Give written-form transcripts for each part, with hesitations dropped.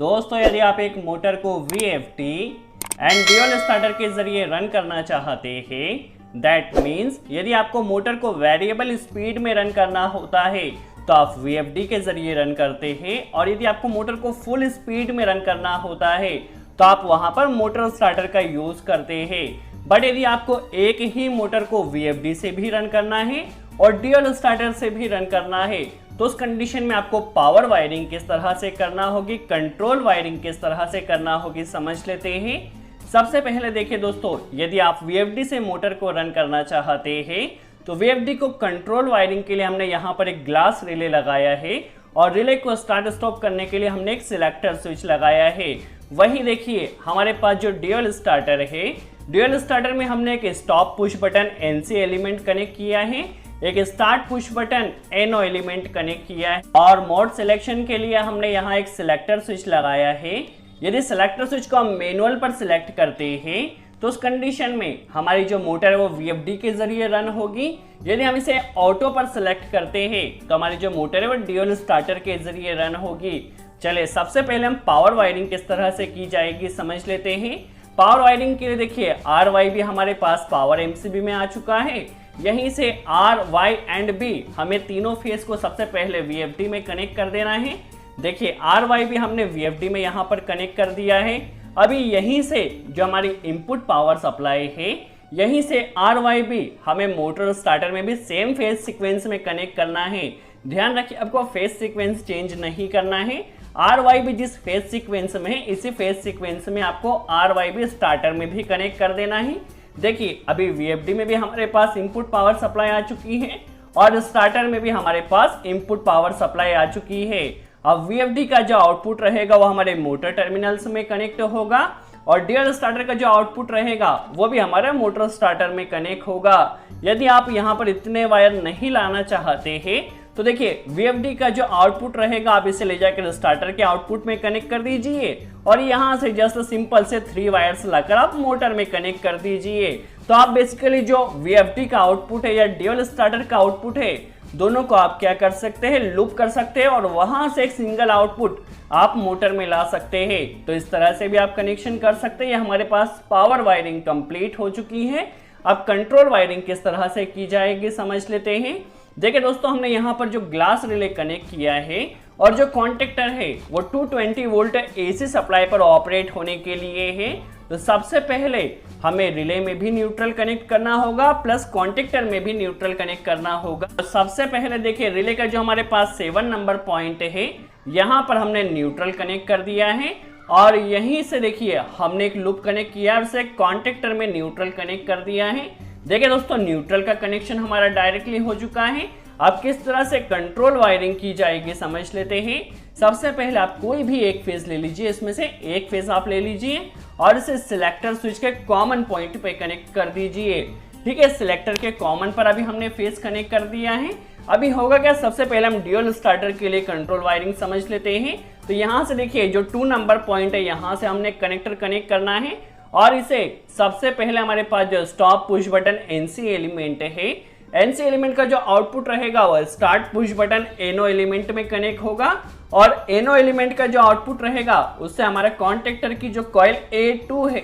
दोस्तों यदि आप एक मोटर को VFD एंड ड्यूअल स्टार्टर के जरिए रन करना चाहते हैं, दैट मीन्स यदि आपको मोटर को वेरिएबल स्पीड में रन करना होता है तो आप VFD के जरिए रन करते हैं, और यदि आपको मोटर को फुल स्पीड में रन करना होता है तो आप वहां पर मोटर स्टार्टर का यूज करते हैं। बट यदि आपको एक ही मोटर को VFD से भी रन करना है और ड्यूअल स्टार्टर से भी रन करना है तो उस कंडीशन में आपको पावर वायरिंग किस तरह से करना होगी, कंट्रोल वायरिंग किस तरह से करना होगी, समझ लेते हैं। सबसे पहले देखिए दोस्तों, यदि आप VFD से मोटर को रन करना चाहते हैं तो VFD को कंट्रोल वायरिंग के लिए हमने यहाँ पर एक ग्लास रिले लगाया है, और रिले को स्टार्ट स्टॉप करने के लिए हमने एक सिलेक्टर स्विच लगाया है। वही देखिए हमारे पास जो ड्यूअल स्टार्टर है, ड्यूअल स्टार्टर में हमने एक stop push button NC element connect किया है, एक start push button NO element connect किया है, और मोड सिलेक्शन के लिए हमने यहाँ एक सिलेक्टर स्विच लगाया है। यदि सिलेक्टर स्विच को हम मैनुअल पर सिलेक्ट करते हैं तो उस कंडीशन में हमारी जो मोटर है वो VFD के जरिए रन होगी। यदि हम इसे ऑटो पर सिलेक्ट करते हैं तो हमारी जो मोटर है वो ड्यूअल स्टार्टर के जरिए रन होगी। चलिए सबसे पहले हम पावर वायरिंग किस तरह से की जाएगी समझ लेते हैं। पावर वायरिंग के लिए देखिए RY भी हमारे पास पावर MCB में आ चुका है। यहीं से R, Y एंड B हमें तीनों फेस को सबसे पहले VFD में कनेक्ट कर देना है। देखिए RY भी हमने VFD में यहाँ पर कनेक्ट कर दिया है। अभी यहीं से जो हमारी इनपुट पावर सप्लाई है, यहीं से RY भी हमें मोटर स्टार्टर में भी सेम फेस सीक्वेंस में कनेक्ट करना है। ध्यान रखिए आपको फेस सीक्वेंस चेंज नहीं करना है। RY भी जिस फेस सीक्वेंस में है इसी फेस सीक्वेंस में आपको RY भी स्टार्टर में भी कनेक्ट कर देना है। देखिए अभी VFD में भी हमारे पास इनपुट पावर सप्लाई आ चुकी है और स्टार्टर में भी हमारे पास इनपुट पावर सप्लाई आ चुकी है। अब VFD का जो आउटपुट रहेगा वो हमारे मोटर टर्मिनल्स में कनेक्ट होगा, और ड्यूअल स्टार्टर का जो आउटपुट रहेगा वो भी हमारे मोटर स्टार्टर में कनेक्ट होगा। यदि आप यहाँ पर इतने वायर नहीं लाना चाहते हैं तो देखिए VFD का जो आउटपुट रहेगा आप इसे ले जाकर स्टार्टर के आउटपुट में कनेक्ट कर दीजिए, और यहाँ से जस्ट सिंपल से 3 वायर्स लाकर आप मोटर में कनेक्ट कर दीजिए। तो आप बेसिकली जो VFD का आउटपुट है या ड्यूअल स्टार्टर का आउटपुट है, दोनों को आप क्या कर सकते हैं, लूप कर सकते हैं, और वहां से एक सिंगल आउटपुट आप मोटर में ला सकते हैं। तो इस तरह से भी आप कनेक्शन कर सकते हैं। हमारे पास पावर वायरिंग कंप्लीट हो चुकी है। अब कंट्रोल वायरिंग किस तरह से की जाएगी समझ लेते हैं। देखिए दोस्तों, हमने यहाँ पर जो ग्लास रिले कनेक्ट किया है और जो कॉन्टेक्टर है वो 220 वोल्ट AC सप्लाई पर ऑपरेट होने के लिए है। तो सबसे पहले हमें रिले में भी न्यूट्रल कनेक्ट करना होगा प्लस कॉन्टेक्टर में भी न्यूट्रल कनेक्ट करना होगा। तो सबसे पहले देखिए रिले का जो हमारे पास 7 नंबर पॉइंट है, यहाँ पर हमने न्यूट्रल कनेक्ट कर दिया है, और यहीं से देखिए हमने एक लूप कनेक्ट किया और उसे कॉन्टेक्टर में न्यूट्रल कनेक्ट कर दिया है। देखिए दोस्तों, न्यूट्रल का कनेक्शन हमारा डायरेक्टली हो चुका है। अब किस तरह से कंट्रोल वायरिंग की जाएगी समझ लेते हैं। सबसे पहले आप कोई भी एक फेज ले लीजिए, इसमें से एक फेज आप ले लीजिए और इसे सिलेक्टर स्विच के कॉमन पॉइंट पे कनेक्ट कर दीजिए। ठीक है, सिलेक्टर के कॉमन पर अभी हमने फेज कनेक्ट कर दिया है। अभी होगा क्या, सबसे पहले हम ड्यूअल स्टार्टर के लिए कंट्रोल वायरिंग समझ लेते हैं। तो यहाँ से देखिए जो 2 नंबर पॉइंट है, यहाँ से हमने कनेक्टर कनेक्ट करना है, और इसे सबसे पहले हमारे पास जो stop push button NC element है, NC एलिमेंट का जो आउटपुट रहेगा वो start push button NO element में कनेक्ट होगा, और NO एलिमेंट का जो आउटपुट रहेगा उससे हमारे कॉन्टेक्टर की जो कॉइल A2 है,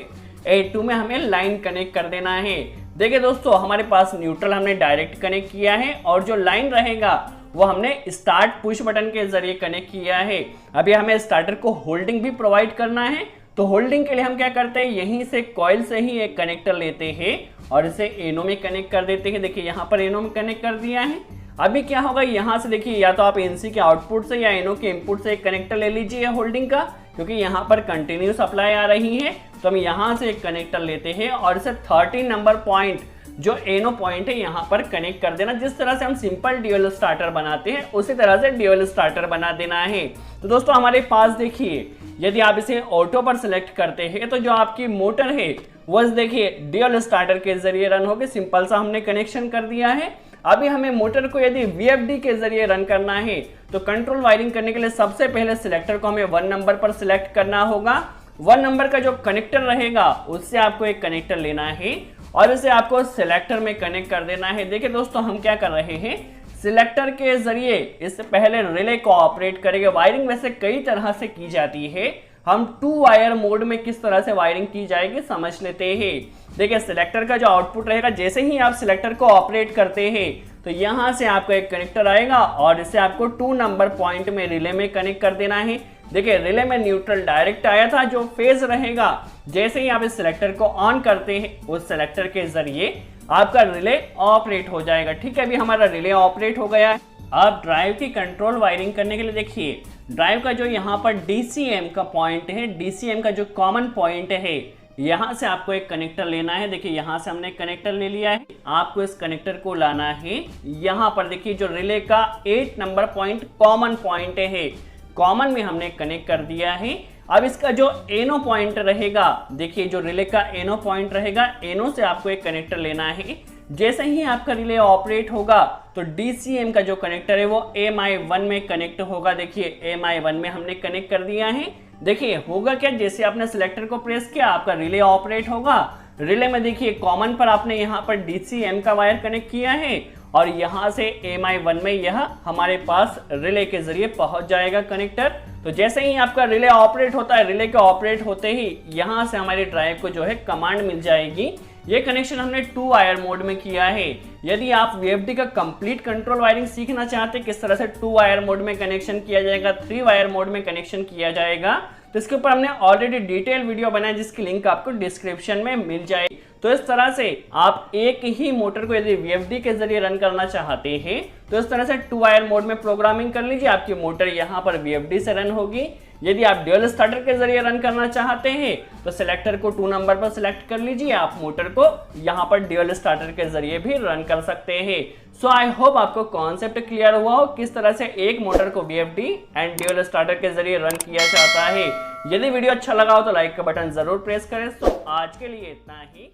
A2 में हमें लाइन कनेक्ट कर देना है। देखिए दोस्तों, हमारे पास न्यूट्रल हमने डायरेक्ट कनेक्ट किया है, और जो लाइन रहेगा वो हमने स्टार्ट पुश बटन के जरिए कनेक्ट किया है। अभी हमें स्टार्टर को होल्डिंग भी प्रोवाइड करना है, तो होल्डिंग के लिए हम क्या करते हैं, यहीं से कॉइल से ही एक कनेक्टर लेते हैं और इसे एनो में कनेक्ट कर देते हैं। देखिए यहाँ पर एनो में कनेक्ट कर दिया है। अभी क्या होगा, यहाँ से देखिए या तो आप NC के आउटपुट से या एनो के इनपुट से एक कनेक्टर ले लीजिए होल्डिंग का, क्योंकि यहाँ पर कंटिन्यू सप्लाई आ रही है। तो हम यहाँ से एक कनेक्टर लेते हैं और इसे 13 नंबर पॉइंट जो एनो पॉइंट है यहाँ पर कनेक्ट कर देना। जिस तरह से हम सिंपल ड्यूअल स्टार्टर बनाते हैं उसी तरह से ड्यूअल स्टार्टर बना देना है। तो दोस्तों हमारे पास देखिए, यदि आप इसे ऑटो पर सिलेक्ट करते हैं तो जो आपकी मोटर है वो देखिए ड्यूअल स्टार्टर के जरिए रन होगी। सिंपल सा हमने कनेक्शन कर दिया है। अभी हमें मोटर को यदि VFD के जरिए रन करना है तो कंट्रोल वायरिंग करने के लिए सबसे पहले सिलेक्टर को हमें 1 नंबर पर सिलेक्ट करना होगा। 1 नंबर का जो कनेक्टर रहेगा उससे आपको एक कनेक्टर लेना है और इसे आपको सिलेक्टर में कनेक्ट कर देना है। देखिए दोस्तों, हम क्या कर रहे हैं, सिलेक्टर के जरिए इससे पहले रिले को ऑपरेट करेंगे। वायरिंग वैसे कई तरह से की जाती है, हम 2 वायर मोड में किस तरह से वायरिंग की जाएगी समझ लेते हैं। देखिए सिलेक्टर का जो आउटपुट रहेगा, जैसे ही आप सिलेक्टर को ऑपरेट करते हैं तो यहाँ से आपका एक कनेक्टर आएगा और इसे आपको 2 नंबर पॉइंट में रिले में कनेक्ट कर देना है। देखिए रिले में न्यूट्रल डायरेक्ट आया था, जो फेज रहेगा जैसे ही आप इस सिलेक्टर को ऑन करते हैं उस सिलेक्टर के जरिए आपका रिले ऑपरेट हो जाएगा। ठीक है, अभी हमारा रिले ऑपरेट हो गया है। अब ड्राइव की कंट्रोल वायरिंग करने के लिए देखिए ड्राइव का जो यहाँ पर DCM का पॉइंट है, DCM का जो कॉमन पॉइंट है, यहाँ से आपको एक कनेक्टर लेना है। देखिए यहाँ से हमने कनेक्टर ले लिया है, आपको इस कनेक्टर को लाना है यहाँ पर। देखिए जो रिले का 8 नंबर पॉइंट कॉमन पॉइंट है, कॉमन में हमने कनेक्ट कर दिया है। अब इसका जो एनो पॉइंट रहेगा, देखिए जो रिले का एनो पॉइंट रहेगा, एनो से आपको एक कनेक्टर लेना है। जैसे ही आपका रिले ऑपरेट होगा तो DCM का जो कनेक्टर है वो MI1 में कनेक्ट होगा। देखिए MI1 में हमने कनेक्ट कर दिया है। देखिए होगा क्या, जैसे आपने सिलेक्टर को प्रेस किया आपका रिले ऑपरेट होगा। रिले में देखिए कॉमन पर आपने यहाँ पर DCM का वायर कनेक्ट किया है और यहाँ से MI1 में यह हमारे पास रिले के जरिए पहुंच जाएगा कनेक्टर। तो जैसे ही आपका रिले ऑपरेट होता है, रिले के ऑपरेट होते ही यहाँ से हमारे ड्राइव को जो है कमांड मिल जाएगी। ये कनेक्शन हमने 2 वायर मोड में किया है। यदि आप VFD का कंप्लीट कंट्रोल वायरिंग सीखना चाहते हैं, किस तरह से 2 वायर मोड में कनेक्शन किया जाएगा, 3 वायर मोड में कनेक्शन किया जाएगा, तो इसके ऊपर हमने ऑलरेडी डिटेल वीडियो बनाया जिसकी लिंक आपको डिस्क्रिप्शन में मिल जाएगी। तो इस तरह से आप एक ही मोटर को यदि VFD के जरिए रन करना चाहते हैं तो इस तरह से 2 वायर मोड में प्रोग्रामिंग कर लीजिए, आपकी मोटर यहाँ पर VFD से रन होगी। यदि आप ड्यूल स्टार्टर के जरिए रन करना चाहते हैं तो सिलेक्टर को 2 नंबर पर सिलेक्ट कर लीजिए, आप मोटर को यहाँ पर ड्यूल स्टार्टर के जरिए भी रन कर सकते हैं। सो आई होप आपको कॉन्सेप्ट क्लियर हुआ हो किस तरह से एक मोटर को VFD एंड ड्यूल स्टार्टर के जरिए रन किया जाता है। यदि वीडियो अच्छा लगा हो तो लाइक का बटन जरूर प्रेस करें। तो आज के लिए इतना ही।